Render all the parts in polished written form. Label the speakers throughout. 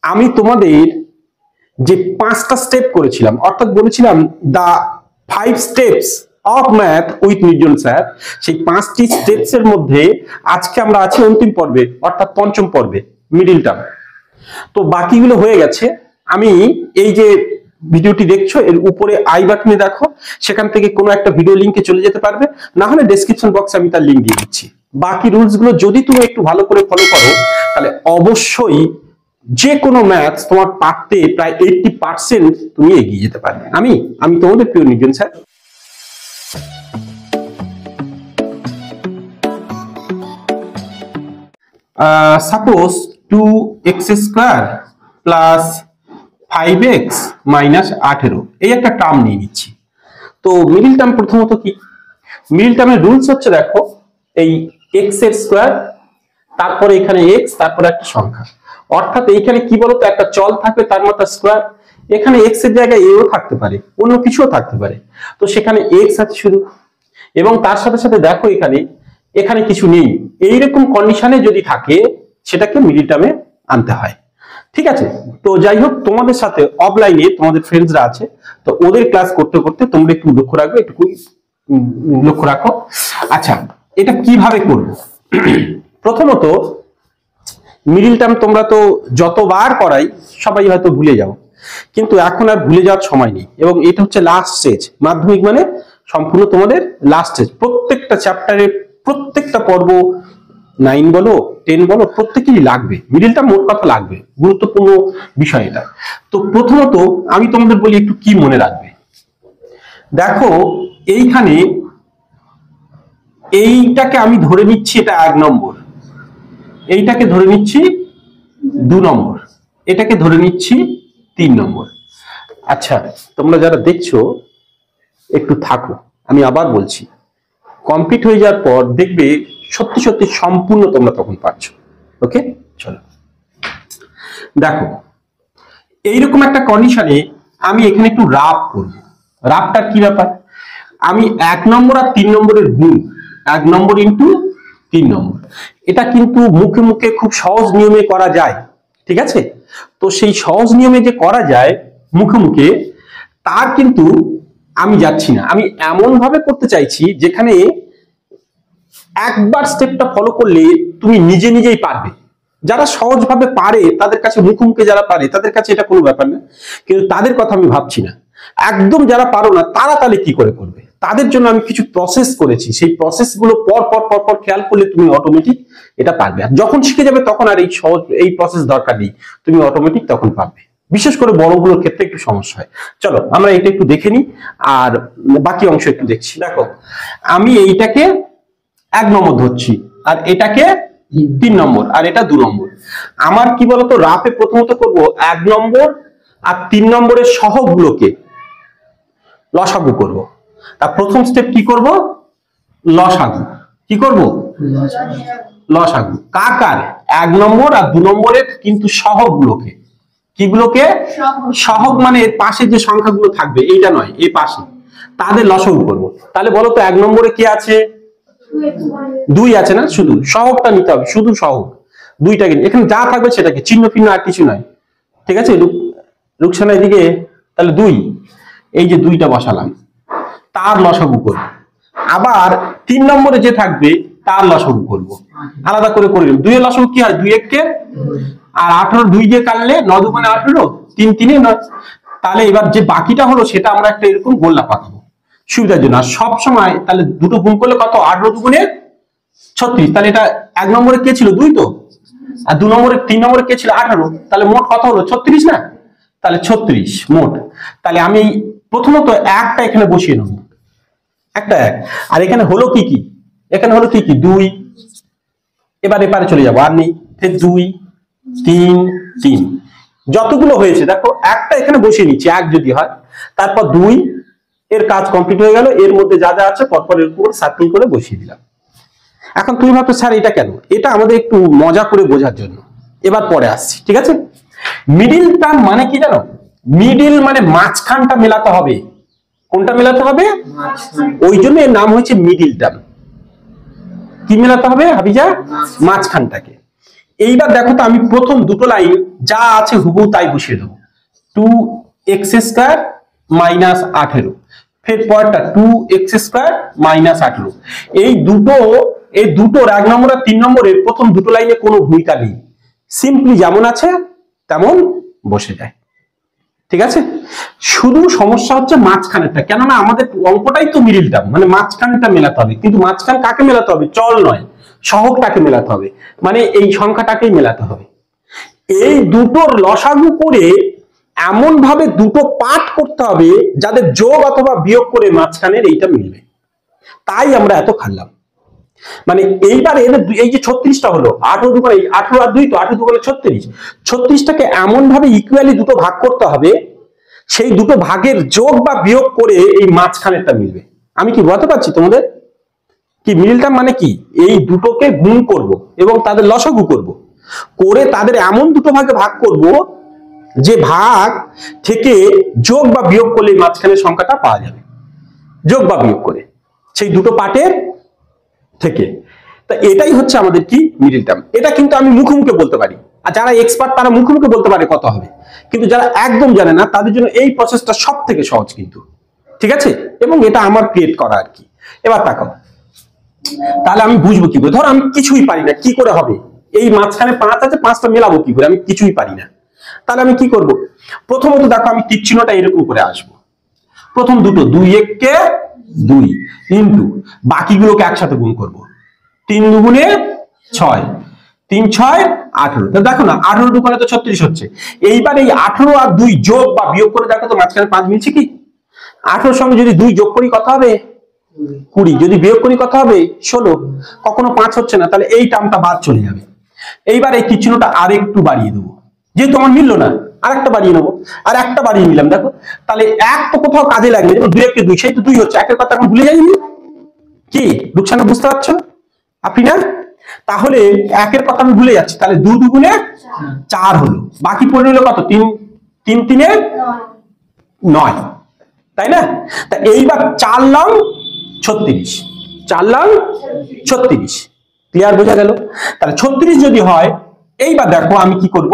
Speaker 1: আমি তোমাদের যে 5টা স্টেপ করেছিলাম, অর্থাৎ বলেছিলাম দা 5 স্টেপস অফ ম্যাথ উইথ নির্জন স্যার, সেই 5টি স্টেপস এর মধ্যে আজকে আমরা আছি অন্তিম পর্বে, অর্থাৎ পঞ্চম পর্বে, মিডিল টার্ম। তো বাকিগুলো হয়ে গেছে। আমি এই যে ভিডিওটি দেখছো এর উপরে আই বাটনে দেখো, সেখান থেকে কোনো একটা ভিডিও লিংকে চলে যেতে পারবে, না হলে ডেসক্রিপশন বক্সে আমি তার লিংক দিয়ে দিচ্ছি। বাকি রুলস গুলো যদি তুমি একটু ভালো করে ফলো করো তাহলে অবশ্যই যে কোনো ম্যাথ তোমার পারতে প্রায় 80% তুমি এগিয়ে যেতে পারবে। আমি তোমাদের প্রিয় নির্জন sir. Suppose 2x square plus 5x minus 18 এই একটা টার্ম নিয়ে নিচ্ছি। তো মিডিল টার্ম প্রথমত কি? মিডিল টার্মের রুলস হচ্ছে দেখো, এই x এর স্কয়ার, তারপরে এখানে x, তারপরে একটা সংখ্যা, অর্থাৎ এইখানে কি বলতো, একটা চল থাকবে তার মতো স্কয়ার, এখানে x এর জায়গায় a ও থাকতে পারে, অন্য কিছুও থাকতে পারে, তো সেখানে x আছে শুধু, এবং তার সাথে সাথে দেখো এখানে কিছু নেই। এইরকম কন্ডিশনে যদি থাকে সেটাকে মিডিল টার্মে আনতে হয়। ঠিক আছে? তো যাই হোক, তোমাদের সাথে অফলাইনে তোমাদের ফ্রেন্ডসরা আছে, তো ওদের ক্লাস করতে করতে তোমরা একটু লক্ষ্য রাখবে, একটু লক্ষ্য রাখো। আচ্ছা, এটা কিভাবে করবো? প্রথমত মিডিল টার্ম তোমরা তো যতবার করাই সবাই হয়তো ভুলে যাও, কিন্তু এখন আর ভুলে যাওয়ার সময় নেই, এবং এটা হচ্ছে লাস্ট স্টেজ। মাধ্যমিক মানে সম্পূর্ণ তোমাদের লাস্ট স্টেজ। প্রত্যেকটা চ্যাপ্টারে, প্রত্যেকটা পর্ব, 9 বলো 10 বলো, প্রত্যেকেরই লাগবে মিডিল টার্ম, মোট কথা লাগবে, গুরুত্বপূর্ণ বিষয় এটা। তো প্রথমত আমি তোমাদের বলি একটু কি মনে রাখবে। দেখো এইখানে এইটাকে আমি ধরে নিচ্ছি এটা 1 নম্বর, এইটাকে ধরে নিচ্ছি 2 নম্বর, এটাকে ধরে নিচ্ছি 3 নম্বর। আচ্ছা, তোমরা যারা দেখছো একটু থাকো, আমি আবার বলছি, কমপ্লিট হয়ে যাওয়ার পর দেখবে সত্যি সত্যি সম্পূর্ণ তোমরা তখন পারছো। ওকে, চলো দেখো, এইরকম একটা কন্ডিশনে আমি এখানে একটু রাফ করব। রাফটার কি ব্যাপার? আমি 1 নম্বর আর 3 নম্বরের গুণ, 1 নম্বর ইন্টু 3 নম্বর, এটা কিন্তু মুখে মুখে খুব সহজ নিয়মে করা যায়। ঠিক আছে? তো সেই সহজ নিয়মে যে করা যায় মুখে মুখে, তার কিন্তু আমি যাচ্ছি না, আমি এমন ভাবে করতে চাইছি যেখানে একবার স্টেপটা ফলো করলে তুমি নিজে নিজেই পারবে। যারা সহজভাবে পারে তাদের কাছে, মুখোমুখি যারা পারে তাদের কাছে এটা কোনো ব্যাপার না, কিন্তু তাদের কথা আমি ভাবছি না। একদম যারা পারো না তারা তাহলে কি করে করবে? তাদের জন্য আমি কিছু প্রসেস করেছি, সেই প্রসেস গুলো পর পর পর পর খেয়াল করলে তুমি অটোমেটিক এটা পারবে। আর যখন শিখে যাবে তখন আর এই প্রসেস দরকার নেই, তুমি অটোমেটিক তখন পারবে। বিশেষ করে বড়গুলোর ক্ষেত্রে একটু সমস্যা হয়। চলো আমরা এটা একটু দেখে নিই, আর বাকি অংশ একটু দেখছি। দেখো, আমি এইটাকে 1 নম্বর ধরছি, আর এটাকে 3 নম্বর, আর এটা 2 নম্বর। আমার কি বলতো, রাফে প্রথমত করব 1 নম্বর আর 3 নম্বরের সহগগুলোকে লসাগু করব। তার প্রথম স্টেপ কি করব? লসাগু। কি করব? লসাগু। কার 1 নম্বর আর 2 নম্বরের কিন্তু সহগগুলোকে, কিগুলোকে? সহগ মানে এর পাশে যে সংখ্যাগুলো থাকবে, এইটা নয়, এই পাশে, তাদের লসাগু করব। তাহলে বলো তো 1 নম্বরে কি আছে? 2 আছে না? শুধু সহগটা নিতে হবে, শুধু সহগ 2টা, কিন্তু এখানে যা থাকবে সেটাকে, চিহ্ন ফিহ্ন আর কিছু নয়। ঠিক আছে? রুকসানা এদিকে, তাহলে 2, এই যে 2টা বসালাম, তার লসাগু করব। আবার 3 নম্বরে যে থাকবে তার লসাগু করব, আলাদা করে করে নিলাম। 2 এর লসাগু কি হয়? 2 1 আর 18, 2 দিয়ে কাটলে 9 2 18, 3 3 9। তাহলে এবার যে বাকিটা হলো সেটা আমরা একটা এরকম গোল্লা পাকাবো সুবিধার জন্য। আর সব সময় তাহলে দুটো গুণ করলে কত? 18 2 36। তাহলে এটা 1 নম্বরে কে ছিল? 2 তো, আর 2 নম্বরে 3 নম্বরে কে ছিল? 18। তাহলে মোট কত হলো? 36 না? তাহলে 36 মোট। তাহলে আমি প্রথমত একটা এখানে বসিয়ে নেব, একটা 1, আর এখানে হলো কি কি? এখানে হলো কি কি? 2। এবার এপারে চলে যাবো, আর নেই, 2 3 3 যতগুলো হয়েছে দেখো, একটা এখানে বসিয়ে নিচ্ছি 1 যদি হয়, তারপর 2, এর কাজ কমপ্লিট হয়ে গেল। এর মধ্যে যা যা আছে পরপর এর উপর সার্কেল করে বসিয়ে দিলাম। এখন তুমি ভাবছো স্যার এটা কেন? এটা আমাদের একটু মজা করে বোঝার জন্য, এবার পরে আসছি। ঠিক আছে? মিডিল টার্ম মানে কি জানো? মিডিল মানে মাঝখানটা মেলাতে হবে। কোনটা মেলাতে হবে? ওই জন্য এর নাম হয়েছে মিডিল টার্ম। কি মেলাতে হবে হাবিজা? মাঝখানটাকে। এইবার দেখো তো আমি প্রথম দুটো লাইন যা আছে হুবহু তাই বসিয়ে দেবো, 2x² মাইনাস 18, ফের পরেরটা 2x² মাইনাস 18। এই দুটোর 1 নম্বর আর 3 নম্বরের প্রথম দুটো লাইনে কোনো ভূমিকা নেই, সিম্পলি যেমন আছে তেমন বসে যায়। ঠিক আছে, শুধু সমস্যা হচ্ছে মাঝখানেরটা, কেননা আমাদের অঙ্কটাই তো মিডল টার্ম, মানে মাঝখানটা মেলাতে হবে, কিন্তু মাঝখান কাকে মেলাতে হবে? চল নয়, সহগটাকে মেলাতে হবে, মানে এই সংখ্যাটাকেই মেলাতে হবে। এই দুটোর লসাগু করে এমন ভাবে দুটো পাঠ করতে হবে যাদের যোগ অথবা বিয়োগ করে মাঝখানের এইটা মিলবে, তাই আমরা এত খাটলাম। মানে এইবার এই যে 36টা হলো, 18 দুগুণে 18 আর 2 তো 18 দুগুণে 36, 36টাকে এমন ভাবে ইকুয়ালি দুটো ভাগ করতে হবে, সেই দুটো ভাগের যোগ বা বিয়োগ করে এই মাঝখানেরটা মিলবে। আমি কি বলতে পারছি তোমাদের? কি মিডলটা মানে কি? এই দুটোকে গুণ করব এবং তাদের লসাগু করব, করে তাদের এমন দুটো ভাগে ভাগ করব যে ভাগ থেকে যোগ বা বিয়োগ করলে মাঝখানের সংখ্যাটা পাওয়া যাবে, যোগ বা বিয়োগ করে সেই দুটো পার্টের থেকে। তা এটাই হচ্ছে আমাদের কি মিডল টার্ম। এটা কিন্তু আমি মুখে মুখে বলতে পারি, আর যারা এক্সপার্ট তারা মুখে মুখে বলতে পারে কত হবে, কিন্তু যারা একদম জানে না তাদের জন্য এই প্রসেসটা সব থেকে সহজ কিন্তু। ঠিক আছে, এবং এটা আমার ক্রিয়েট করা আর কি। এবার তাকাও, তাহলে আমি বুঝবো কি করে? ধর আমি কিছুই পারি না, কি করে হবে? এই মাঝখানে 5 আছে, 5টা মেলাবো কি করে? আমি কিছুই পারি না। তাহলে আমি কি করব? প্রথমত দেখো, আমি তীর চিহ্নটা এরকম করে আসবো, প্রথম দুটো 2 1 কে 2 ইনটু বাকিগুলোকে একসাথে গুণ করব, 3 দুগুণে 6, 3 6 18। দেখো না, 18 দুগুণে তো 36 হচ্ছে। এইবার এই 18 আর 2 যোগ বা বিয়োগ করে দেখো তো মাঝখানে 5 মিলছে কি? 18 সঙ্গে যদি 2 যোগ করি কত হবে? 20, যদি বিয়োগ করি কত হবে? 16। কখনো 5 হচ্ছে না, তাহলে এই টার্মটা বাদ চলে যাবে। এইবার এই চিহ্নটা আরেকটু বাড়িয়ে দেবো, যেহেতু আমার মিললো না আরেকটা বাড়িয়ে নেবো, আর একটা বাড়িয়ে নিলাম। দেখো তাহলে এক তো কোথাও কাজে লাগবে, যেমন 2 1 2, সেই তো 2 হচ্ছে, একের কথা এখন ভুলে যাইনি কি? রুকসানা বুঝতে পারছো আপনি না? তাহলে একের কথা আমি ভুলে যাচ্ছি, তাহলে 2 দুগুণে 4 হলো, বাকি পড়ে রইল কত? 3 3 3 9, তাই না? তা এইবার 4 লং 36, 4 লং 36, ক্লিয়ার? বোঝা গেল? তাহলে 36 যদি হয়, এইবার দেখো আমি কি করব,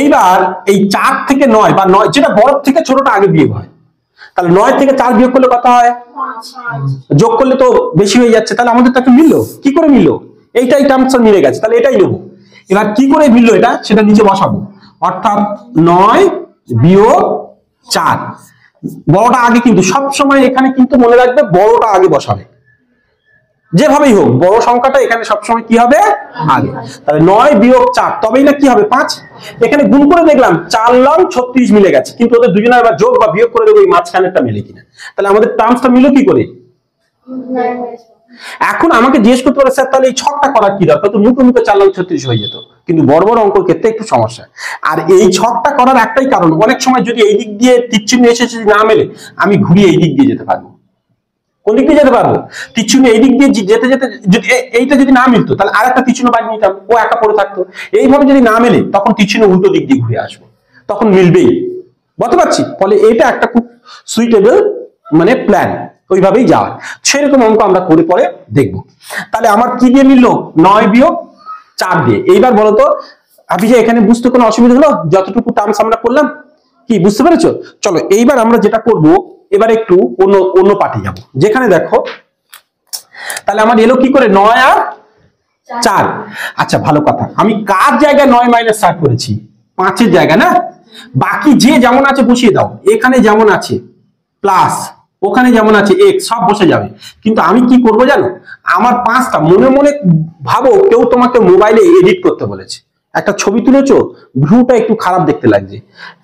Speaker 1: এইবার এই 4 থেকে 9 বা 9 যেটা বড় থেকে ছোটটা আগে বিয়োগ হয়, তাহলে 9 থেকে 4 বিয়োগ করলে কত হয়? 5। যোগ করলে তো বেশি হয়ে যাচ্ছে, তাহলে আমাদের তাকে মিললো কি করে? মিললো এইটাই টার্মস মিলে গেছে, তাহলে এটাই নেবো। এবার কি করে মিললো এটা, সেটা নিচে বসাবো, অর্থাৎ 9 বিয়োগ 4, বড়টা আগে, কিন্তু সব সময় এখানে কিন্তু মনে রাখবে বড়টা আগে বসাবে, যেভাবেই হোক বড় সংখ্যাটা এখানে সবসময় কি হবে? আগে। তাহলে 9 বিয়োগ 4, তবেই না কি হবে? 5। এখানে গুণ করে দেখলাম 4 লং 36 মিলে গেছে, কিন্তু ওদের দুজনের আবার যোগ বা বিয়োগ করে দেবো এই মাঝখানেরটা মিলে কিনা। তাহলে আমাদের টার্মসটা মিলো কি করে? এখন আমাকে জিজ্ঞেস করতে পারে, স্যার তাহলে এই ছকটা করার কি দরকার? তো মুখে মুখে 4 লং 36 হয়ে যেত, কিন্তু বড় বড় অঙ্কের ক্ষেত্রে একটু সমস্যা। আর এই ছকটা করার একটাই কারণ, অনেক সময় যদি এই দিক দিয়ে তীর চিহ্ন এসেছে না মেলে, আমি ঘুরিয়ে এই দিক দিয়ে যেতে পারবো। কোন দিক দিয়ে যেতে পারবো? তীর চিহ্ন এই দিক দিয়ে যেতে যেতে যদি এইটা যদি না মিলতো, তাহলে আর একটা তীর চিহ্ন বানিয়ে নিতাম, ও একা পড়ে থাকতো। এইভাবে যদি না মেলে, তখন তীর চিহ্ন উল্টো দিক দিয়ে ঘুরে আসবো, তখন মিলবেই। বুঝতে পারছি? ফলে এটা একটা খুব সুইটেবল মানে প্ল্যান, ওইভাবেই যাওয়ার। সেরকম অঙ্ক আমরা করে পরে দেখবো। তাহলে আমার কি দিয়ে মিললো? 9 বিয়োগ 4 দিয়ে। এইবার বলতো আবিজা, এখানে বুঝতে কোনো অসুবিধা হলো? যতটুকু টার্মস আমরা করলাম, কি বুঝতে পেরেছো? চলো এইবার আমরা যেটা করব, এবার একটু অন্য পার্টে যাব, যেখানে দেখো তাহলে আমার এলো কি করে? 9 আর 4। আচ্ছা ভালো কথা, আমি কার জায়গায় 9 মাইনাস 4 করেছি? 5-এর জায়গা না? বাকি যে যেমন আছে বসিয়ে দাও, এখানে যেমন আছে প্লাস, ওখানে যেমন আছে x, সব বসে যাবে। কিন্তু আমি কি করব জানো? আমার 5টা মনে মনে ভাবো, কেউ তোমাকে মোবাইলে এডিট করতে বলেছে, একটা ছবি তুলেছো, ভ্রুটা একটু খারাপ দেখতে লাগছে,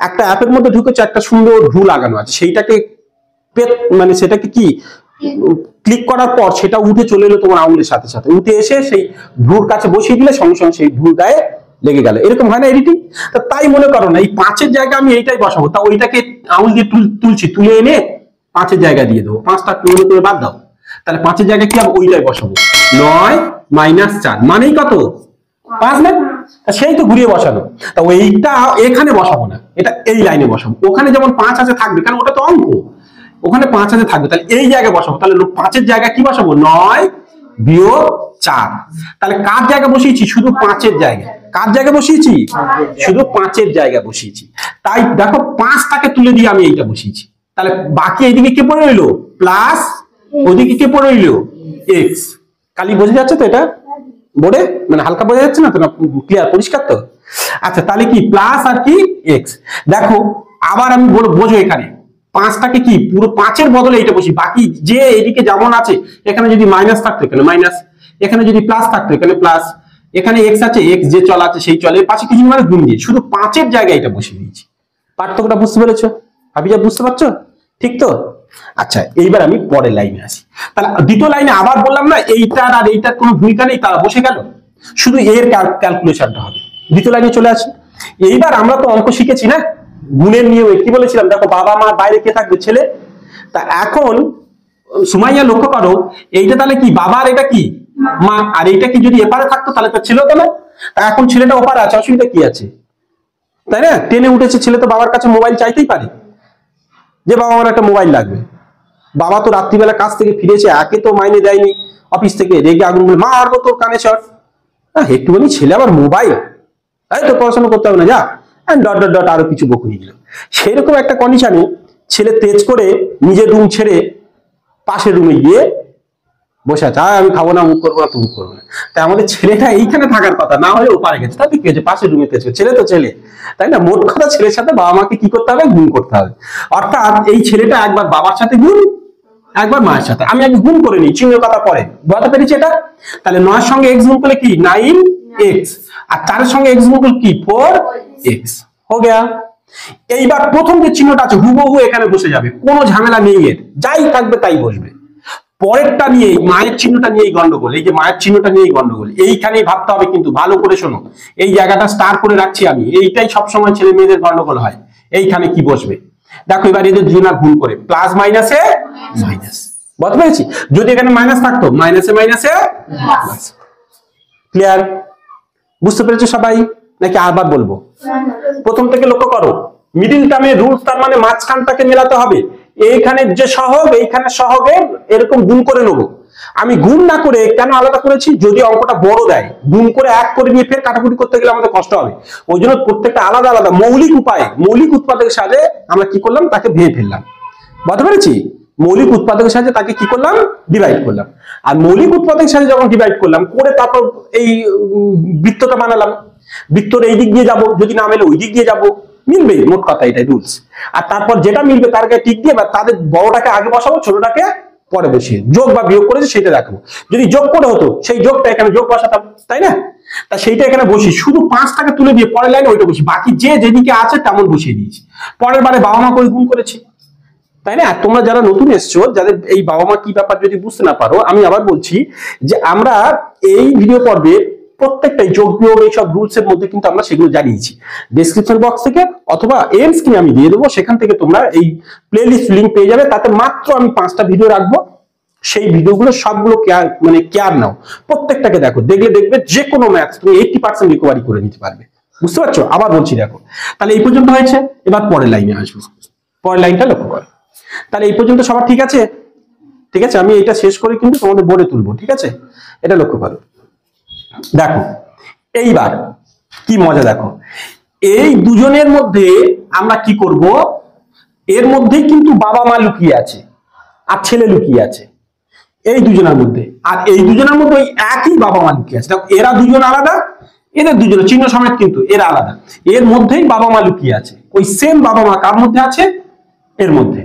Speaker 1: একটা অ্যাপের মধ্যে ঢুকেছো, একটা সুন্দর ভ্রু লাগানো আছে, সেইটাকে মানে সেটাকে কি ক্লিক করার পর সেটা উঠে চলে এলো তোমার আঙুলের সাথে সাথে, উঠে এসে সেই ভ্রুর কাছে বসিয়ে দিলে সঙ্গে সঙ্গে সেই ভ্রুর গায়ে লেগে গেল। এরকম হয় না এডিটিং? তাই মনে করো না, এই 5-এর জায়গায় আমি এইটাই বসাবো, তা ওইটাকে আঙুল দিয়ে তুলছি, তুলে এনে 5-এর জায়গায় দিয়ে দেবো। 5টা মনে করে বাদ দাও, তাহলে 5-এর জায়গায় কি হবে? ওইটাই বসাবো, 9 মাইনাস 4 মানেই কত? 5 না? সেই তো ঘুরিয়ে বসানো। তা ওইটা এখানে বসাবো না, এটা এই লাইনে বসাবো। ওখানে যেমন 5 আছে থাকবে, কারণ ওটা তো অঙ্ক, ওখানে 5 আছে থাকবে, তাহলে এই জায়গায় বসাবো। তাহলে 5-এর জায়গায় কি বসাবো? 9 বিয়োগ 4। তাহলে কার জায়গা বসিয়েছি? শুধু 5-এর জায়গায়। কার জায়গা বসিয়েছি? শুধু 5-এর জায়গা বসিয়েছি। তাই দেখো 5টাকে তুলে দিয়ে আমি এইটা বসিয়েছি। তাহলে বাকি এইদিকে কে পড়ে রইলো? প্লাস, ওইদিকে কে পড়ে রইলো? এক্স। কালি বোঝা যাচ্ছে তো এটা বোর্ডে? মানে হালকা বোঝা যাচ্ছে না তো? না ক্লিয়ার, পরিষ্কার তো? আচ্ছা, তাহলে কি প্লাস আর কি এক্স। দেখো আবার আমি বোঝো, এখানে 5টাকে কি পুরো 5-এর বদলে এটা বসি। বাকি যে এদিকে যেমন আছে, এখানে যদি মাইনাস থাকতো এখানে মাইনাস, এখানে যদি প্লাস থাকতো এখানে প্লাস, এখানে এক্স আছে, এক্স যে চল আছে সেই চলে, পাশে কিছু মানে গুণ দিয়ে শুধু 5-এর জায়গায় এটা বসিয়ে দিয়েছি। পার্থক্যটা বুঝতে পেরেছো? ভাবি যা বুঝতে পারছো? ঠিক তো? আচ্ছা, এইবার আমি পরের লাইনে আসি। তাহলে দ্বিতীয় লাইনে আবার বললাম না এইটার আর এইটার কোনো ভূমিকা নেই, তারা বসে গেল, শুধু এর ক্যালকুলেশনটা হবে। দ্বিতীয় লাইনে চলে আসি। এইবার আমরা তো অঙ্ক শিখেছি না গুণের নিয়মে, কি বলেছিলাম? দেখো বাবা মা বাইরে কে থাকবে? ছেলে। তা এখন সুমাইয়া লক্ষ্য করো, এইটা তাহলে কি বাবা আর এটা কি মা, আর এইটা কি যদি এপারে থাকতো তাহলে তো ছিল তো না। তা এখন ছেলেটা ওপারে আছে, অসুবিধা কি আছে? তাই না? টেনে উঠেছে ছেলে, তো বাবার কাছে মোবাইল চাইতেই পারে যে বাবা আমার একটা মোবাইল লাগবে। বাবা তো রাত্রিবেলা কাজ থেকে ফিরেছে, একে তো মাইনে দেয়নি অফিস থেকে, রেগে আগুন বলে মা আর তো কানে শর্ট, একটুখানি ছেলে আবার মোবাইল, তাই তো পড়াশোনা করতে হবে না, যা ডট ডট ডট আরো কিছু বকুনি দিল। সেরকম একটা কন্ডিশনে ছেলে তেজ করে নিজের রুম ছেড়ে পাশের রুমে গিয়ে বসে আছে, আমি খাবো না, মুখ করবো না, তুমি করবো না। তাই আমাদের ছেলেটা এইখানে থাকার কথা, না হলে ওপারে গেছে, তাতে কি হয়েছে? পাশের রুমে তেজ করে, ছেলে তো ছেলে, তাই না? মোট কথা ছেলের সাথে বাবা মাকে কি করতে হবে? গুণ করতে হবে। অর্থাৎ এই ছেলেটা একবার বাবার সাথে গুণ, একবার মায়ের সাথে। আমি আগে গুণ করে নিই, চিহ্ন কথা পরে, বুঝতে পেরেছি এটা? তাহলে 9-এর সঙ্গে এক্স গুণ করলে কি 9x, আর 4-এর সঙ্গে এক্স গুণ করলে কি 4x हो गया। এইবার প্রথম যে চিহ্নটা আছে হুবহু এখানে বসে যাবে, কোনো ঝামেলা নেই, এর যাই থাকবে তাই বসবে। পরেরটা নিয়ে মায়ের চিহ্নটা নিয়েই গন্ডগোল, এই যে মায়ের চিহ্নটা নিয়েই গন্ডগোল, এইখানেই ভাবতে হবে। কিন্তু ভালো করে শোনো, এই জায়গাটা স্টার করে রাখছি আমি, এইটাই সবসময় ছেলে মেয়েদের গন্ডগোল হয়। এইখানে কি বসবে দেখো, এবার এদের দুজনার গুণ করে প্লাস মাইনাসে মাইনাস, বুঝতে পেরেছি? যদি এখানে মাইনাস থাকতো মাইনাসে মাইনাসে প্লাস। ক্লিয়ার? বুঝতে পেরেছো সবাই নাকি আবার বলবো? প্রথম থেকে লক্ষ্য করো, মিডিল টার্মের রুলস, তার মানে মাঝখানটাকে মেলাতে হবে। এইখানে যে সহগ, এইখানে সহগের এরকম গুণ করে নেবো। আমি গুণ না করে কেন আলাদা করেছি? যদি অঙ্কটা বড় দেয়, গুণ করে এক করে নিয়ে ফের কাটাকুটি করতে গেলে আমাদের কষ্ট হবে। ওই জন্য প্রত্যেকটা আলাদা আলাদা মৌলিক উপায়ে, মৌলিক উৎপাদকের সাহায্যে আমরা কি করলাম? তাকে ভেঙে ফেললাম, বুঝতে পেরেছি? মৌলিক উৎপাদকের সাহায্যে তাকে কি করলাম? ডিভাইড করলাম। আর মৌলিক উৎপাদকের সাহায্যে যখন ডিভাইড করলাম, করে তারপর এই বৃত্তটা বানালাম। বৃত্তর এই দিক দিয়ে যাবো, যদি না মেলে ওই দিক দিয়ে যাবো, মিলবে, মোট কথা এটাই রুলস। আর তারপর যেটা মিলবে তার গায়ে টিক দিয়ে, বা তাদের বড়টাকে আগে বসাবো, ছোটটাকে পরে বসিয়ে যোগ বা বিয়োগ করেছে সেটা দেখাবো। যদি যোগ করে হতো সেই যোগটা এখানে যোগ বসাতাম, তাই না? তা সেইটা এখানে বসি, শুধু 5টাকে তুলে দিয়ে পরের লাইনে ওইটা বসি, বাকি যে যেদিকে আছে তেমন বসিয়ে দিয়েছি। পরের বারে বাবা মা করে গুণ করেছি, তাই না? তোমরা যারা নতুন এসছো, যাদের এই বাবা মা কি ব্যাপার যদি বুঝতে না পারো, আমি আবার বলছি যে আমরা এই ভিডিও পর্বে প্রত্যেকটাই যোগ বিয়োগ এইসব রুলস এর মধ্যে কিন্তু আমরা সেগুলো জানিয়েছি। ডেসক্রিপশন বক্স থেকে অথবা এর স্ক্রিনে আমি দিয়ে দেবো, সেখান থেকে তোমরা এই প্লেলিস্ট লিংক পেয়ে যাবে। তাতে মাত্র আমি 5টা ভিডিও রাখবো, সেই ভিডিওগুলো সবগুলো কেয়ার নাও, প্রত্যেকটাকে দেখো, দেখলে দেখবে যে কোনো ম্যাথস তুমি 80% রিকভারি করে নিতে পারবে। বুঝতে পারছো? আবার বলছি দেখো, তাহলে এই পর্যন্ত হয়েছে, এবার পরের লাইনে আসবো। পরের লাইনটা লক্ষ্য করো। তাহলে এই পর্যন্ত সবার ঠিক আছে? ঠিক আছে, আমি এটা শেষ করে কিন্তু তোমাদের বোর্ডে তুলবো, ঠিক আছে? এটা লক্ষ্য করো। দেখো এইবার কি মজা, দেখো এই দুজনের মধ্যে আমরা কি করব, এর মধ্যেই কিন্তু বাবা মা লুকিয়ে আছে আর ছেলে লুকিয়ে আছে, এই দুজনের মধ্যে। আর এই দুজনের মধ্যে ওই একই বাবা মা লুকিয়ে আছে। দেখো এরা দুজন আলাদা, এদের দুজনের চিহ্ন সমেত কিন্তু এরা আলাদা, এর মধ্যেই বাবা মা লুকিয়ে আছে। ওই সেম বাবা মা কার মধ্যে আছে? এর মধ্যে,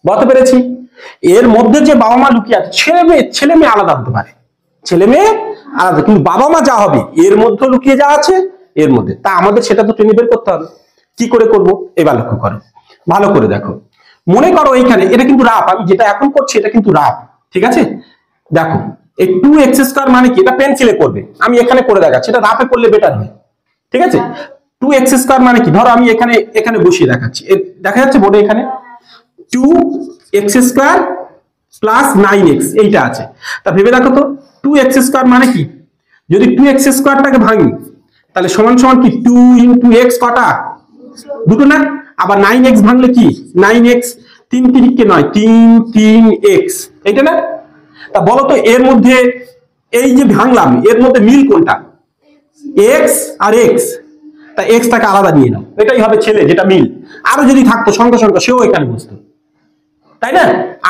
Speaker 1: বুঝতে পেরেছি? এর মধ্যে যে বাবা মা লুকিয়ে আছে, ছেলে মেয়ে আলাদা হতে পারে, ছেলে মেয়ে আলাদা, কিন্তু বাবা মা যা হবে এর মধ্যে লুকিয়ে যা আছে এর মধ্যে, তা আমাদের সেটা তো টেনে বের করতে হবে। কি করে করব? এবার লক্ষ্য করো, ভালো করে দেখো। মনে করো এইখানে এটা কিন্তু রাফ, আমি যেটা এখন করছি এটা কিন্তু রাফ, ঠিক আছে? দেখো এই 2x² মানে কি? এটা পেন্সিলে করবে, আমি এখানে করে দেখাচ্ছি, এটা রাফে করলে বেটার হয়, ঠিক আছে? 2x² মানে কি? ধরো আমি এখানে বসিয়ে দেখাচ্ছি, দেখা যাচ্ছে বোর্ডে এখানে 2x² প্লাস 9x এইটা আছে। তা ভেবে দেখো তো 2x² মানে কি? যদি 2x² টাকে ভাঙি তাহলে সমান সমান কি 2 × x কটা? দুটো না? আবার 9x ভাঙলে কি 9x, 3 3 কে 9, 3 3x, এইটা না? তা বলো তো এর মধ্যে এই যে ভাঙলাম এর মধ্যে মিল কোনটা, এক্স আর এক্স, তা এক্সটাকে আলাদা নিয়ে নাও, এটাই হবে ছেলে যেটা মিল। আরো যদি থাকতো সংখ্যা সংখ্যা সেও এখানে বসতো, তাই না?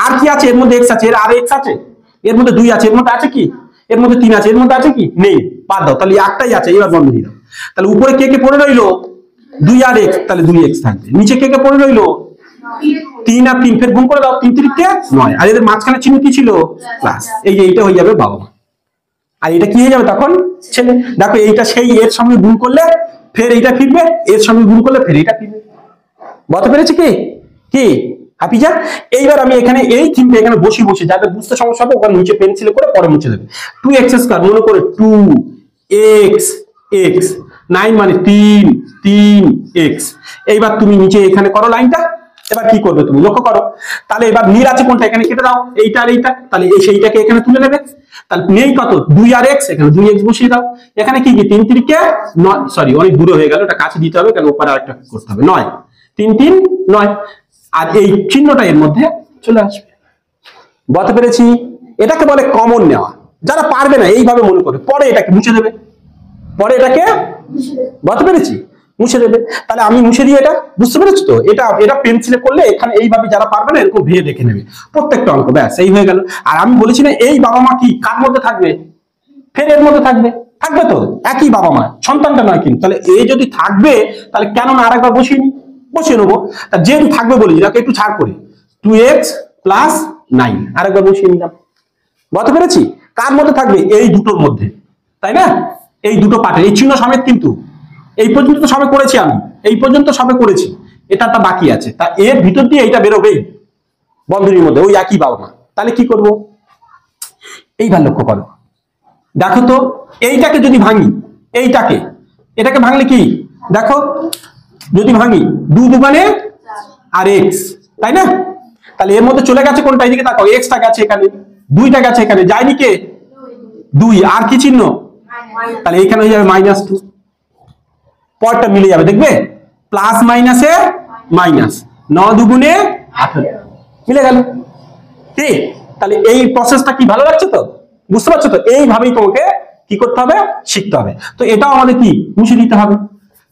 Speaker 1: আর কি আছে এর মধ্যে, এক্স আছে, এর আর এক্স আছে, এর মধ্যে 2 আছে, এর মধ্যে আছে কি, এর মধ্যে 3 আছে, এর মধ্যে আছে কি, নেই, বাদ দাও, তাহলে একটাই আছে, এবার বন্ধ দিয়ে দাও। তাহলে উপরে কে কে পড়ে রইলো, 2 আর এক্স, তাহলে 2x থাকবে। নিচে কে কে পড়ে রইলো, 3 আর 3, ফের গুণ করে দাও, 3 3 কে 9, আর এদের মাঝখানে চিহ্ন কি ছিল, প্লাস। এই যে এইটা হয়ে যাবে বাবা মা, আর এটা কি হয়ে যাবে তখন ছেলে। দেখো এইটা সেই এর সঙ্গে গুণ করলে ফের এইটা ফিরবে, এর সঙ্গে গুণ করলে ফের এইটা ফিরবে। বুঝতে পেরেছি কি কি হাফিজা? এইবার আমি এখানে এই চিহ্নটা এখানে বসি বসে, যাদের বুঝতে সমস্যা হবে ওখানে নিচে পেন্সিলে করে পরে মুছে দেবে। 2x², মনে করে 2x x, 9 মানে 3x। এইবার তুমি নিচে এখানে করো লাইনটা, এবার কি করবে তুমি লক্ষ্য করো। তাহলে এবার নীল আছে কোনটা, এখানে কেটে দাও, এইটা আর এইটা, তাহলে এই সেইটাকে এখানে তুলে নেবে। তাহলে নেই কত, 2 আর x, এখানে 2x বসিয়ে দাও। এখানে কি কি, 3 3 কে 9, সরি অনেক দূরে হয়ে গেল, এটা কাছে দিতে হবে কারণ উপরে আরেকটা করতে হবে, 9 3 3 9, আর এই চিহ্নটা এর মধ্যে চলে আসবে। বুঝতে পেরেছি? এটাকে বলে কমন নেওয়া। যারা পারবে না এইভাবে মনে করে পরে এটাকে মুছে দেবে, পরে এটাকে, বুঝতে পেরেছি, মুছে দেবে। তাহলে আমি মুছে দিই এটা, বুঝতে পেরেছো তো? এটা এটা পেন্সিলে করলে এখানে এইভাবে যারা পারবে না এরকম ভেবে দেখে নেবে প্রত্যেকটা অঙ্ক, ব্যাস এই হয়ে গেল। আর আমি বলেছি না এই বাবা মা কি কার মধ্যে থাকবে, ফের এর মধ্যে থাকবে, থাকবে তো একই বাবা মা, সন্তানটা নয় কিন্তু। তাহলে এই যদি থাকবে তাহলে কেন না আরেকবার বসিয়ে নি, বসিয়ে নেবো। তা যেহেতু থাকবে বলি এটাকে একটু ছাড় করে 2x + 9 আরেকবার বসিয়ে নিলাম। বুঝতে পেরেছি? কার মধ্যে থাকবে, এই দুটোর মধ্যে, তাই না? এই দুটো পার্টের এই চিহ্ন সমেত, কিন্তু এই পর্যন্ত তো সবে করেছি আমি, এই পর্যন্ত সবে করেছি, এটা একটা বাকি আছে, তা এর ভিতর দিয়ে এইটা বেরোবেই বন্ধনীর মধ্যে, ওই একই বাবা মা। তাহলে কি করব, এইবার লক্ষ্য করো, দেখো তো এইটাকে যদি ভাঙি, এইটাকে এটাকে ভাঙলে কি দেখো, যদি ভাঙি 2 দুগুণে আর x, তাই না? তাহলে এর মধ্যে চলে গেছে কোনটা, এইদিকে তাকাও, এক্সটা গেছে এখানে, 2টা গেছে এখানে, যায়নি কে 2, আর কি চিহ্ন, তাহলে এখানে হয়ে যাবে -2, পরটা মিলে যাবে দেখবে, প্লাস মাইনাসে মাইনাস, 9 দুগুণে 18, মিলে গেল। ঠিক? তাহলে এই প্রসেসটা কি ভালো লাগছে তো, বুঝতে পারছো তো? এইভাবেই তোমাকে কি করতে হবে, শিখতে হবে। তো এটাও আমাদের কি মুছে দিতে হবে,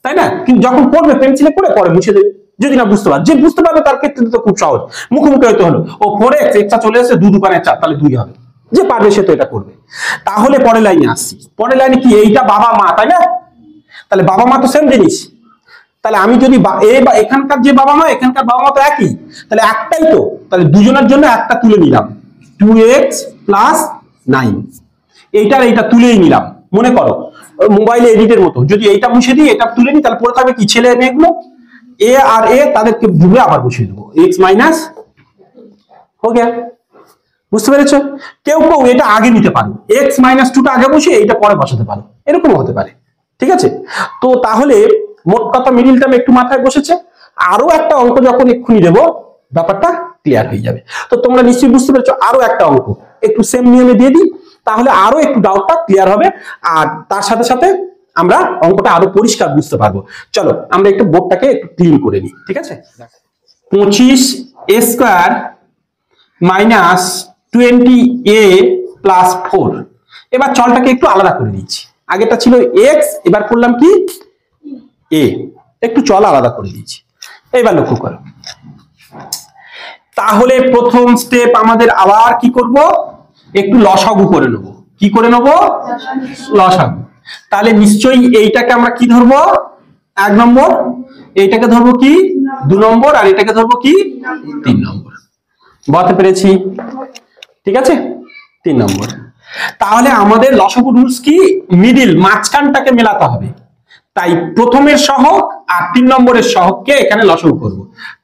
Speaker 1: তাই না? কিন্তু যখন করবে পেন্সিলে করে পরে মুছে দেবে, যদি না বুঝতে পারে। যে বুঝতে পারবে তার ক্ষেত্রে তো খুব সহজ, মুখোমুখি হয়তো হলো, ও 4x এক্সট্রা চলে এসেছে, 2 দুগুণে 4, তাহলে 2 হবে। যে পারবে সে তো এটা করবে। তাহলে পরের লাইনে আসছি, পরের লাইনে কি, এইটা বাবা মা, তাই না? তাহলে বাবা মা তো সেম জিনিস, তাহলে আমি যদি এখানকার যে বাবা মা এখানকার বাবা মা তো একই, তাহলে একটাই তো, তাহলে দুজনের জন্য একটা তুলে নিলাম, 2x + 9, এইটার এইটা তুলেই নিলাম। মনে করো মোবাইলে এডিটের মতো, যদি এইটা মুছে দিই এটা তুলে নিই, তাহলে পরে থাকবে কি, ছেলে মেয়েগুলো এ আর এ, তাদেরকে ডুবে আবার বসিয়ে দেবো, x মাইনাস হয়ে গেল। বুঝতে পেরেছো? কেউ কেউ এটা আগে নিতে পারো, x - 2টা আগে বসিয়ে এইটা পরে বসাতে পারো, এরকম হতে পারে। ঠিক আছে? তো তাহলে মোট কথা মিডিল টার্ম একটু মাথায় বসেছে, আরো একটা অঙ্ক যখন এক্ষুনি দেবো ব্যাপারটা ক্লিয়ার হয়ে যাবে। তো তোমরা নিশ্চয়ই বুঝতে পেরেছো, আরো একটা অঙ্ক একটু সেম নিয়মে দিয়ে দিই, তাহলে আরো একটু ডাউটটা ক্লিয়ার হবে, আর তার সাথে সাথে আমরা অঙ্কটা আরো পরিষ্কার বুঝতে পারবো। চলো আমরা একটু বোর্ডটাকে একটু ক্লিন করে নিই, ঠিক আছে? 25a² - 20a + 4, এবার চলটাকে একটু আলাদা করে দিচ্ছি, আগেটা ছিল x, এবার করলাম কি a, একটু চল আলাদা করে দিয়েছি। এইবার লক্ষ্য করো, তাহলে প্রথম স্টেপ আমাদের আবার কি করব, একটু লসাগু করে নেব। কি করে নেব, লসাগু। তাহলে নিশ্চয়ই এইটাকে আমরা কি ধরবো, 1 নম্বর, এইটাকে ধরবো কি 2 নম্বর, আর এটাকে ধরবো কি 3 নম্বর। বুঝতে পেরেছি? ঠিক আছে, 3 নম্বর। তাহলে আমাদের লসাগু রুলস কি, মিডিল মাঝখানটাকে মেলাতে হবে, তাই প্রথমের সহগ আর 3 নম্বরের সহগকে এখানে লসাগু করব।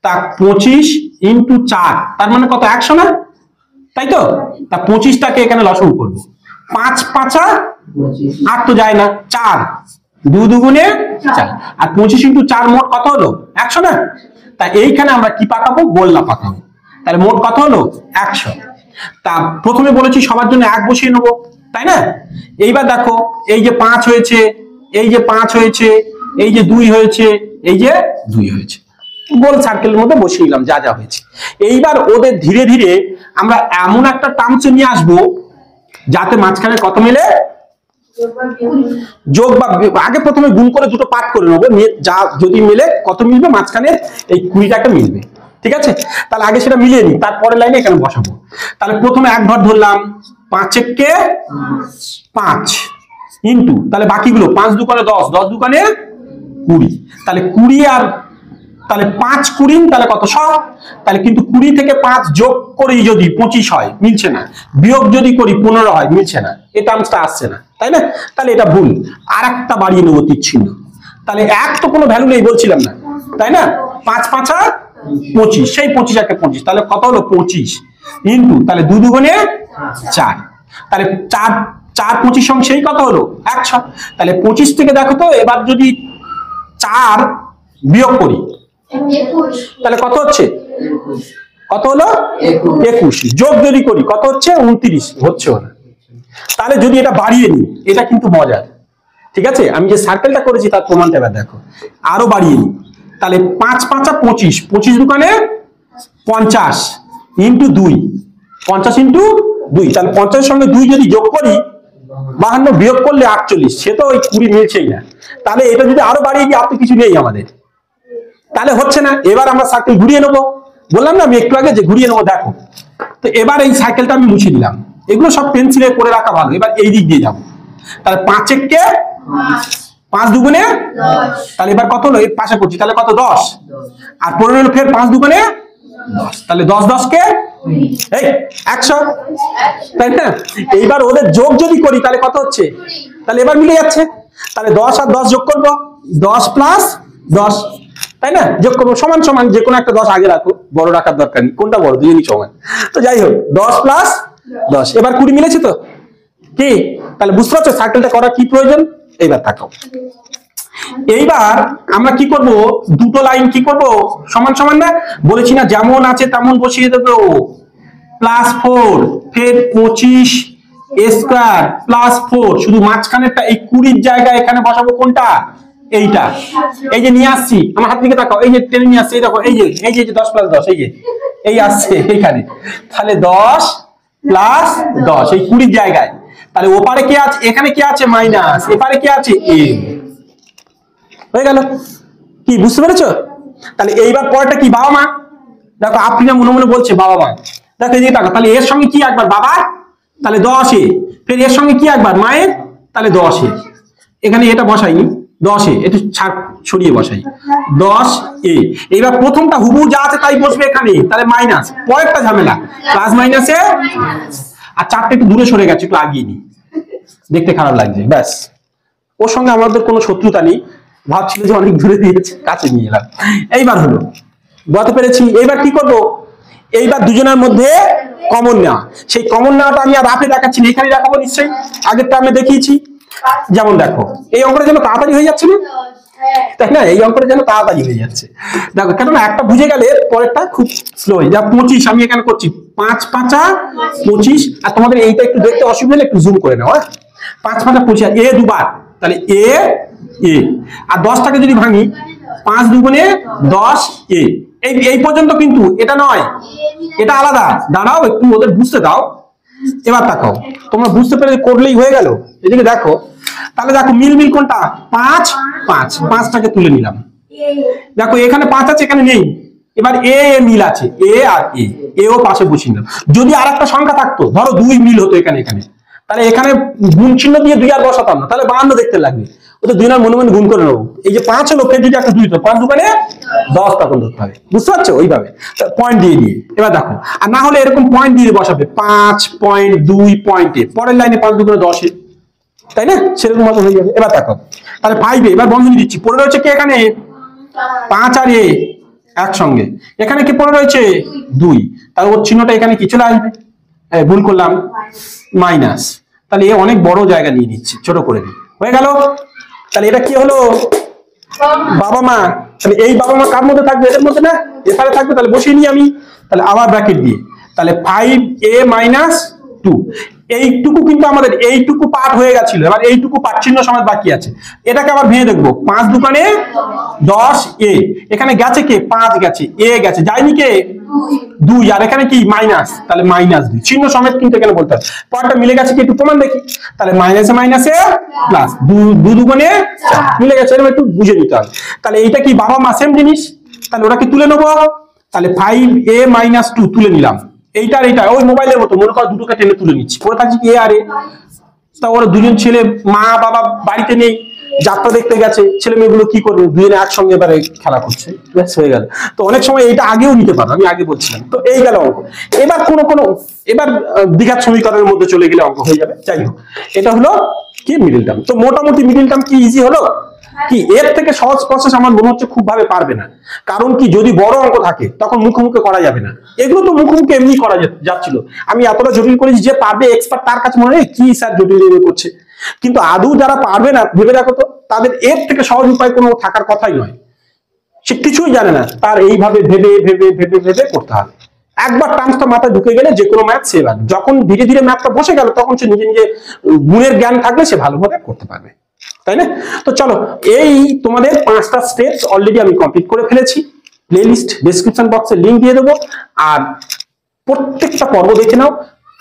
Speaker 1: তা 25 × 4, তার মানে কত, 100 না, তাই তো? তা 25টাকে এখানে লসাগু করব, 5 5 8 তো যায় না, 4 2 দুগুণে 4, আর 25 × 4 মোট কত হলো, 100 না? তা এইখানে আমরা কি পাকাবো, গোল্লা পাকাবো। তাহলে মোট কত হলো, 100। তা প্রথমে বলেছি সবার জন্য 1 বসিয়ে নেবো, তাই না? এইবার দেখো এই যে 5 হয়েছে, এই যে 5 হয়েছে, এই যে 2 হয়েছে, এই যে 2 হয়েছে, গোল সার্কেলের মধ্যে বসিয়ে নিলাম যা যা হয়েছে। এইবার ওদের ধীরে ধীরে আমরা এমন একটা টার্মসে নিয়ে আসবো যাতে মাঝখানে কত মিলে যোগ বা আগে প্রথমে গুণ করে দুটো পাঠ করে নেবো, যা যদি মিলে কত মিলবে মাঝখানে এই 20টাকে মিলবে। ঠিক আছে, তাহলে আগে সেটা মিলিয়ে নিই, তারপরে লাইনে এখানে বসাবো। তাহলে প্রথমে এক ঘর ধরলাম, 5 একে 5 ইন্টু, তাহলে বাকিগুলো 5 দুকানে 10, 10 দুকানে 20, তাহলে 20 আর তাহলে 5 20 তাহলে কত 100। তাহলে কিন্তু 20 থেকে 5 যোগ করি যদি 25 হয় মিলছে না, বিয়োগ যদি করি 15 হয় মিলছে না, এই টার্মসটা আসছে না, তাই না? তাহলে এটা ভুল। আর একটা বাড়িয়ে নেবো তীরচিহ্ন, তাহলে এক তো কোনো ভ্যালু নেই বলছিলাম না, তাই না? 5 5 25, সেই 25 একে 25, তাহলে কত হলো 25 ইন্টু, তাহলে 2 দুগুণে 4, তাহলে 4 4 25 সঙ্গে সেই কত হলো 100। তাহলে 25 থেকে দেখো তো এবার যদি 4 বিয়োগ করি তাহলে কত হচ্ছে, কত হলো 21, যোগ যদি করি কত হচ্ছে 29, হচ্ছে না। তাহলে যদি এটা বাড়িয়ে নিই, এটা কিন্তু মজার, ঠিক আছে? আমি যে সার্কেলটা করেছি তার প্রমাণটা এবার দেখো, আরো বাড়িয়ে নিই, তাহলে 5 5 25, 25 দুকানে 50 ইন্টু 2, 50 ইন্টু 2, তাহলে 50 এর সঙ্গে 2 যদি যোগ করি 52, বিয়োগ করলে 48, সে তো ওই 20 মিলছেই না। তাহলে এটা যদি আরো বাড়িয়ে দিই আর তো কিছু নেই আমাদের, তাহলে হচ্ছে না। এবার আমরা সার্কেল ঘুরিয়ে নেবো, বললাম না আমি একটু আগে যে ঘুরিয়ে নেবো, দেখো তো এবার এই সাইকেলটা আমি মুছে দিলাম, এগুলো সব পেন্সিলে করে রাখা ভালো। এবার এই দিক দিয়ে যাবো, তাহলে 5 একে 5 দুগুণে 10, তাহলে এবার কত হলো, এর পাশে করছি, তাহলে কত 10, আর 15 হলো ফের 5 দুগুণে 10, তাহলে 10 10 কে এই 100, তাই না? এইবার ওদের যোগ যদি করি তাহলে কত হচ্ছে, তাহলে এবার মিলে যাচ্ছে। তাহলে 10 আর 10 যোগ করবো, 10 প্লাস 10, তাই না? যোগ করবো সমান সমান, যে কোনো একটা 10 আগে রাখো, বড় রাখার দরকার নেই, কোনটা বড় দুজনই সমান। তো যাই হোক 10 প্লাস 10, এবার 20 মিলেছে তো কি? তাহলে বুঝতে পারছো সার্কেলটা করার কি প্রয়োজন। এইবার থাকো, এইবার আমরা কি করব, দুটো লাইন কি করব সমান সমান না, বলেছি না যেমন আছে তেমন বসিয়ে দেবো। +4 ফের 25 স্কয়ার +4, শুধু মাঝখানেরটা এই 20 জায়গায় এখানে বসাবো কোনটা, এইটা। এই যে নিয়ে আসছি, আমার হাত থেকে তাকাও, এই যে টেনে নিয়ে আসছি, এই দেখো এই যে 10 + 10, এই যে এই আসছে এইখানে, তাহলে 10 + 10 এই 20 জায়গায়। তাহলে ওপারে কি আছে, এখানে কি আছে মাইনাস, এপারে কি আছে a, হয়ে গেল। কি বুঝতে পেরেছো? তাহলে এইবার পরেরটা কি, বাবা মা। দেখো আপনি না মনে মনে বলছে বাবা মা, দেখো এই দিকে তাকাও, তাহলে এর সঙ্গে কি একবার বাবার, তাহলে 10 এ, ফের এর সঙ্গে কি একবার মায়ের, তাহলে 10 এ, এখানে এটা বসাইনি 10 এ, একটু ছড়িয়ে বসাই 10 এ। এইবার প্রথমটা হুবহু যা আছে তাই বসবে এখানে, তাহলে মাইনাস, পরেরটা ঝামেলা প্লাস মাইনাসে, আর চারটা একটু দূরে সরে গেছে, একটু আগিয়ে নি, দেখতে খারাপ লাগছে, ব্যাস। ওর সঙ্গে আমাদের কোনো শত্রুতা নেই, ভাবছিল যে অনেক দূরে দিয়েছে, কাছে নিয়ে এলাম। এইবার হলো, বুঝতে পেরেছি। এইবার কি করব, এইবার দুজনের মধ্যে কমন নেওয়া, সেই কমন নেওয়াটা আমি আর রাফে দেখাচ্ছি না, এখানে দেখাবো নিশ্চয়ই, আগেরটা আমি দেখিয়েছি। যেমন দেখো এই অঙ্কটা যেন তাড়াতাড়ি হয়ে যাচ্ছে না, তাই না? এই অঙ্কটা যেন তাড়াতাড়ি হয়ে যাচ্ছে, দেখো কেননা একটা বুঝে গেলে পরেরটা খুব স্লো হয়ে যায়। 25 আমি এখানে করছি, 5 5 25, আর তোমাদের এইটা একটু দেখতে অসুবিধা হলে একটু জুম করে নাও, 5 5 25, এ দুবার, তাহলে এ এ, আর 10টাকে যদি ভাঙি 5 দুগুণে 10 এ, এই পর্যন্ত, কিন্তু এটা নয়, এটা আলাদা। দাঁড়াও একটু ওদের বুঝতে দাও। এবার তাকাও, তোমরা বুঝতে পেরে করলেই হয়ে গেল। এদিকে দেখো, তাহলে দেখো মিল মিল কোনটা, 5 5, 5টাকে তুলে নিলাম। দেখো এখানে 5 আছে, এখানে নেই, এবার এ মিল আছে, এ আর এ ও পাশে বসিয়ে নিলাম। যদি আর একটা সংখ্যা থাকতো, ধরো 2 মিল হতো এখানে, তাহলে এখানে গুণ চিহ্ন দিয়ে 2 আর বসাতাম না, তাহলে 52 দেখতে লাগবে, ওটা 2 আর মনে মনে গুণ করে নেবো। এই যে 5 হলো, ফের যদি একটা 2 তো 5 দুগুণে 10 তখন ধরতে হবে, বুঝতে পারছো? ওইভাবে পয়েন্ট দিয়ে দিয়ে এবার দেখো, আর না হলে এরকম পয়েন্ট দিয়ে বসাবে, 5.2 পয়েন্টে, পরের লাইনে 5 দুগুণে 10, তাই না? সেরকম মতো হয়ে যাবে। এবার দেখো, তাহলে 5 এ এবার বন্ধনী দিচ্ছি, পড়ে রয়েছে কি এখানে 5 আর এ একসঙ্গে, এখানে কি পড়ে রয়েছে 2, তাহলে ওর চিহ্নটা এখানে কি চলে আসবে, ভুল করলাম, মাইনাস। তাহলে এ অনেক বড় জায়গা নিয়ে নিচ্ছে, ছোট করে দিই, হয়ে গেল। তাহলে এটা কি হলো, বাবা মা। তাহলে এই বাবা মা কার মধ্যে থাকবে, এদের মধ্যে না, এখানে থাকবে, তাহলে বসিয়ে নিই আমি। তাহলে আবার ব্র্যাকেট দিয়ে, তাহলে 5a - 2 2। এইটুকু কিন্তু আমাদের এইটুকু পার্ট হয়ে গেছিল, এবার এইটুকু পার্ট চিহ্ন সমেত বাকি আছে। এটাকে আবার ভেঙে দেখবো, 5 দুগুণে 10 এ, এখানে গেছে কে 5 গেছে, এ গেছে, যায়নি কে 2, আর এখানে কি মাইনাস, তাহলে -2 চিহ্ন সমেত কিন্তু এখানে বলতে হবে। পরটা মিলে গেছে কি একটু প্রমাণ দেখি, তাহলে মাইনাসে মাইনাসে প্লাস, 2 দুগুণে 4 মিলে গেছে, এরকম একটু বুঝে নিতে হবে। তাহলে এইটা কি বাবা মা সেম জিনিস, তাহলে ওটাকে তুলে নেবো, তাহলে 5a - 2 তুলে নিলাম। এইটা আর এইটা ওই মোবাইলের মতো, মনে করো দুটোকে টেনে তুলে নিচ্ছি, পড়ে থাকছি কি এ আর এ। তা ওরা দুজন ছেলে, মা বাবা বাড়িতে নেই, যাত্রা দেখতে গেছে, ছেলে মেয়েগুলো কি করবে, দুজনে একসঙ্গে এবারে খেলা করছে, ব্যাস হয়ে গেল। তো অনেক সময় এটা আগেও নিতে পারো, আমি আগে বলছিলাম। তো এই গেল অঙ্ক। এবার এবার দ্বিঘাত সমীকরণের মধ্যে চলে গেলে অঙ্ক হয়ে যাবে। যাই হোক, এটা হলো কি মিডল টার্ম। তো মোটামুটি মিডল টার্ম কি ইজি হলো কি, এর থেকে সহজ প্রসেস আমার মনে হচ্ছে খুব ভাবে পারবে না। কারণ কি, যদি বড় অঙ্ক থাকে তখন মুখোমুখি করা যাবে না, এগুলো তো মুখোমুখি এমনি করা যাচ্ছিল। আমি এতটা জটিল করেছি, যে পারবে এক্সপার্ট তার কাছে মনে হয় কি স্যার জটিল করছে, কিন্তু আদৌ যারা পারবে না, ভেবে দেখো তো, তাদের এর থেকে সহজ উপায় কোনো থাকার কথাই নয়। সে কিছুই জানে না, তার এইভাবে ভেবে ভেবে ভেবে ভেবে করতে হবে। একবার টার্মসটা মাথায় ঢুকে গেলে যে কোনো ম্যাথ সে পারবে। যখন ধীরে ধীরে ম্যাথটা বসে গেল, তখন সে নিজে নিজে গুণের জ্ঞান থাকলে সে ভালোভাবে করতে পারবে, তাই না? তো চলো, এই তোমাদের 5টা স্টেপস অলরেডি আমি কমপ্লিট করে ফেলেছি। প্লেলিস্ট ডেসক্রিপশন বক্সে লিংক দিয়ে দেবো, আর প্রত্যেকটা পর্ব দেখে নাও।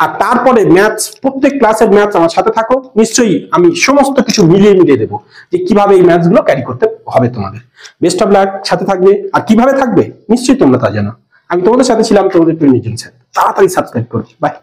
Speaker 1: আর তারপরে ম্যাথস, প্রত্যেক ক্লাসের ম্যাথস আমার সাথে থাকো, নিশ্চয়ই আমি সমস্ত কিছু মিলিয়ে দেবো যে কিভাবে এই ম্যাথস গুলো ক্যারি করতে হবে তোমাদের। বেস্ট অফ লাক, সাথে থাকবে। আর কিভাবে থাকবে নিশ্চয়ই তোমরা তা জানো। আমি তোমাদের সাথে ছিলাম, তোমাদের প্রিয় নির্জন স্যার। তাড়াতাড়ি সাবস্ক্রাইব করো। বাই।